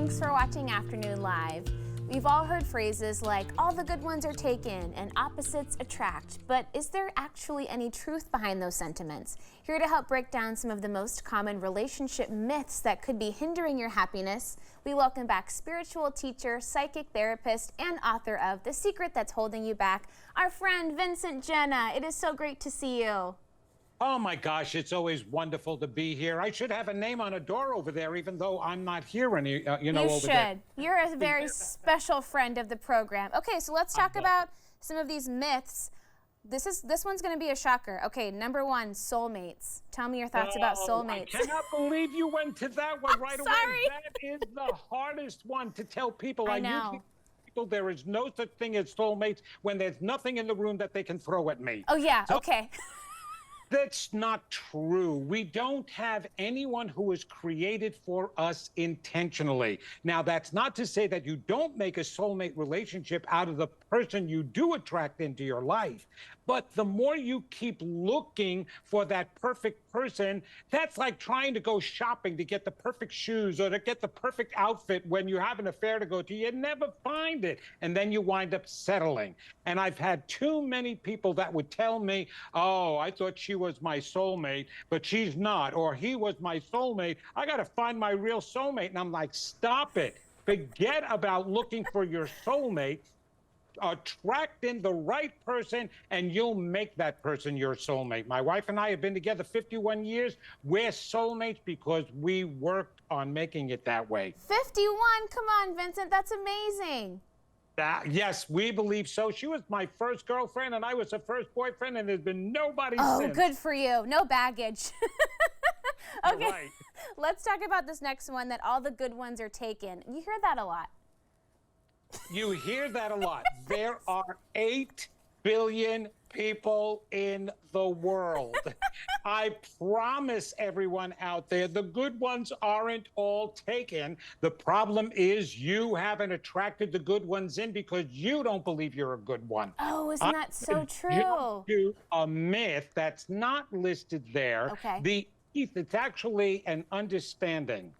Thanks for watching Afternoon Live. We've all heard phrases like, all the good ones are taken and opposites attract, but is there actually any truth behind those sentiments? Here to help break down some of the most common relationship myths that could be hindering your happiness, we welcome back spiritual teacher, psychic therapist, and author of The Secret That's Holding You Back, our friend Vincent Genna. It is so great to see you. Oh my gosh, it's always wonderful to be here. I should have a name on a door over there, even though I'm not here any, over there. You should. You're a very special friend of the program. Okay, so let's talk about some of these myths. This one's going to be a shocker. Okay, number one, soulmates. Tell me your thoughts about soulmates. I cannot believe you went to that one right away. Sorry. That is the hardest one to tell people. I know. Usually tell people there is no such thing as soulmates when there's nothing in the room that they can throw at me. Oh yeah, So, okay. that's not true. We don't have anyone who is created for us intentionally. Now, that's not to say that you don't make a soulmate relationship out of the person you do attract into your life. But the more you keep looking for that perfect person, that's like trying to go shopping to get the perfect shoes or to get the perfect outfit when you have an affair to go to. You never find it. And then you wind up settling. And I've had too many people that would tell me, oh, I thought she was my soulmate, but she's not. Or he was my soulmate. I got to find my real soulmate. And I'm like, stop it. Forget about looking for your soulmate. Attract in the right person and you'll make that person your soulmate. My wife and I have been together 51 years. We're soulmates because we worked on making it that way. 51? Come on, Vincent. That's amazing. Yes, we believe so. She was my first girlfriend and I was her first boyfriend, and there's been nobody since. Oh, good for you. No baggage. Okay, Right. Let's talk about this next one, that all the good ones are taken. You hear that a lot. You hear that a lot. There are 8 billion people in the world. I promise everyone out there, the good ones aren't all taken. The problem is you haven't attracted the good ones in because you don't believe you're a good one. Oh, isn't that so true? You do a myth that's not listed there. Okay. It's actually an understanding.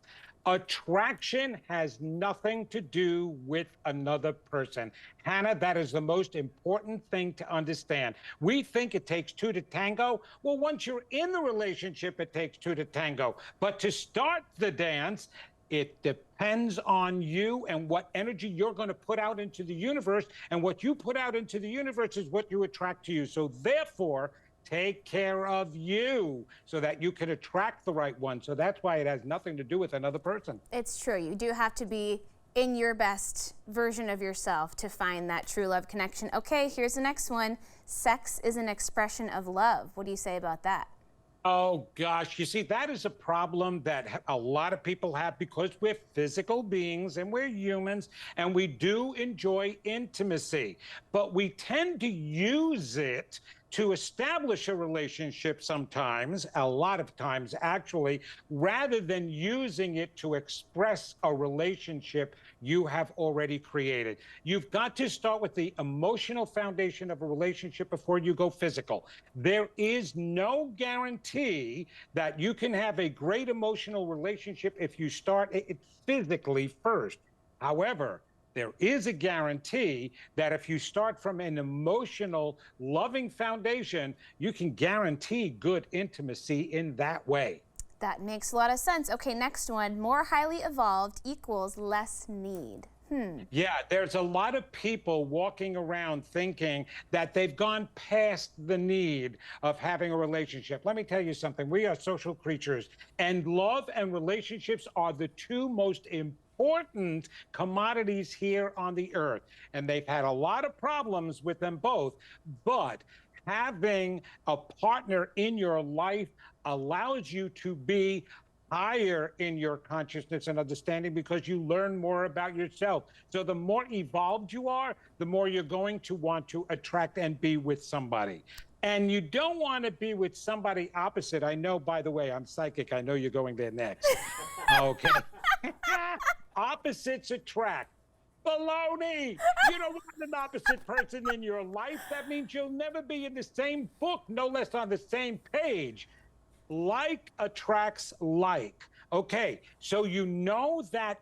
Attraction has nothing to do with another person. Hannah, that is the most important thing to understand. We think it takes 2 to tango. Well, once you're in the relationship, it takes 2 to tango. But to start the dance, it depends on you and what energy you're going to put out into the universe. And what you put out into the universe is what you attract to you. So therefore, take care of you so that you can attract the right one. So that's why it has nothing to do with another person. It's true. You do have to be in your best version of yourself to find that true love connection. Okay, here's the next one. Sex is an expression of love. What do you say about that? Oh, gosh. You see, that is a problem that a lot of people have because we're physical beings and we're humans and we do enjoy intimacy. But we tend to use it to establish a relationship sometimes, a lot of times actually, rather than using it to express a relationship you have already created. You've got to start with the emotional foundation of a relationship before you go physical. There is no guarantee that you can have a great emotional relationship if you start it physically first. However, there is a guarantee that if you start from an emotional, loving foundation, you can guarantee good intimacy in that way. That makes a lot of sense. Okay, next one. More highly evolved equals less need. Yeah, there's a lot of people walking around thinking that they've gone past the need of having a relationship. Let me tell you something. We are social creatures, and love and relationships are the 2 most important commodities here on the earth. And they've had a lot of problems with them both. But having a partner in your life allows you to be higher in your consciousness and understanding because you learn more about yourself. So the more evolved you are, the more you're going to want to attract and be with somebody. And you don't want to be with somebody opposite. I know, by the way, I'm psychic. I know you're going there next. Okay. Opposites attract. Baloney! You don't want an opposite person in your life. That means you'll never be in the same book, no less on the same page. Like attracts like. Okay, so you know that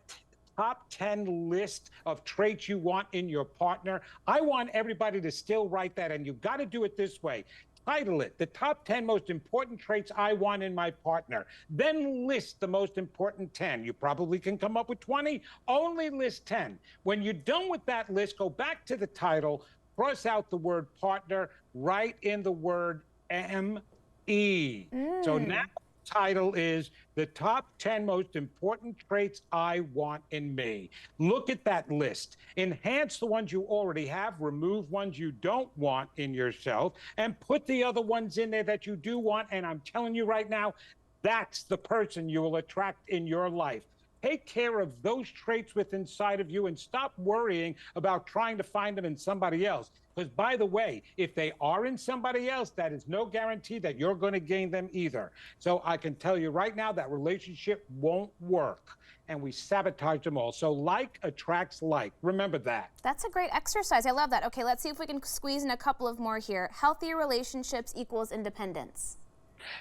top 10 list of traits you want in your partner? I want everybody to still write that, and you've got to do it this way. Title it, the top 10 most important traits I want in my partner. Then list the most important 10. You probably can come up with 20. Only list 10. When you're done with that list, go back to the title, cross out the word partner, write in the word M-E. So now the title is the top 10 most important traits I want in me. Look at that list. Enhance the ones you already have, remove ones you don't want in yourself, and put the other ones in there that you do want. And I'm telling you right now, that's the person you will attract in your life. Take care of those traits within inside of you and stop worrying about trying to find them in somebody else. Because, by the way, if they are in somebody else, that is no guarantee that you're going to gain them either. So I can tell you right now that relationship won't work, and we sabotage them all. So like attracts like. Remember that. That's a great exercise. I love that. Okay, let's see if we can squeeze in a couple of more here. Healthy relationships equals independence.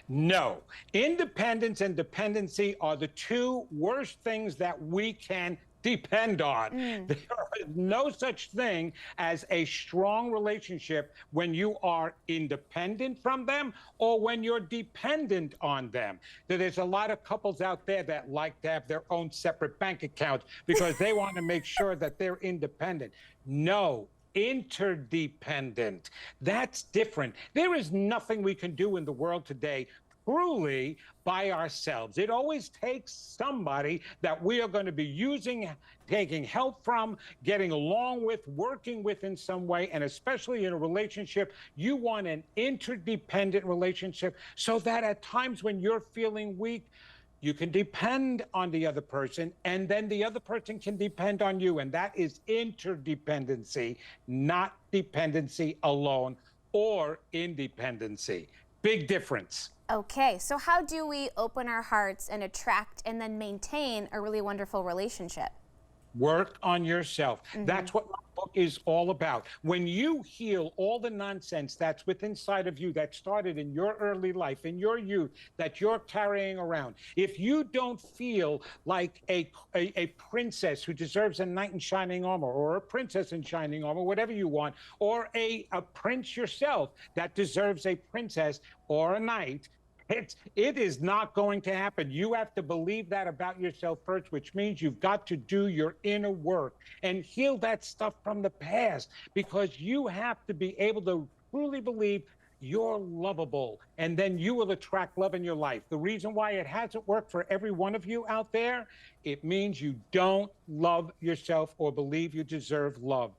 No. Independence and dependency are the two worst things that we can depend on. There is no such thing as a strong relationship when you are independent from them or when you're dependent on them. There's a lot of couples out there that like to have their own separate bank accounts because they want to make sure that they're independent. No. Interdependent. That's different. There is nothing we can do in the world today truly by ourselves. It always takes somebody that we are going to be using, taking help from, getting along with, working with in some way, and especially in a relationship, you want an interdependent relationship so that at times when you're feeling weak, you can depend on the other person, and then the other person can depend on you. And that is interdependency, not dependency alone or independency. Big difference. Okay, so how do we open our hearts and attract and then maintain a really wonderful relationship? Work on yourself. That's what my book is all about. When you heal all the nonsense that's within inside of you that started in your early life, in your youth, that you're carrying around, if you don't feel like a princess who deserves a knight in shining armor, or a princess in shining armor, whatever you want, or a prince yourself that deserves a princess or a knight, it is not going to happen. You have to believe that about yourself first, which means you've got to do your inner work and heal that stuff from the past, because you have to be able to truly believe you're lovable, and then you will attract love in your life. The reason why it hasn't worked for every one of you out there, it means you don't love yourself or believe you deserve love.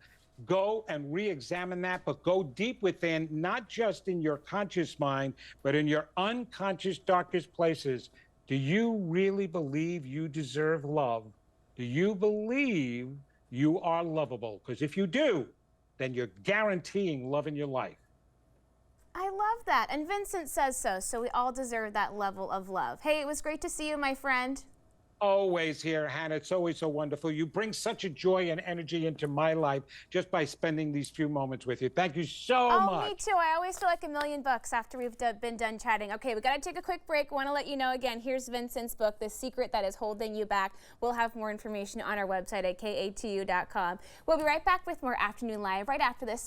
Go and re-examine that, but go deep within, not just in your conscious mind, but in your unconscious darkest places. Do you really believe you deserve love? Do you believe you are lovable? Because if you do, then you're guaranteeing love in your life. I love that. And Vincent says so we all deserve that level of love. Hey, it was great to see you, my friend. Always here, Hannah. It's always so wonderful. You bring such a joy and energy into my life just by spending these few moments with you. Thank you so much. Oh, me too. I always feel like $1,000,000 after we've been done chatting. Okay, we got to take a quick break. Want to let you know again, here's Vincent's book, The Secret That Is Holding You Back. We'll have more information on our website at katu.com. We'll be right back with more Afternoon Live right after this.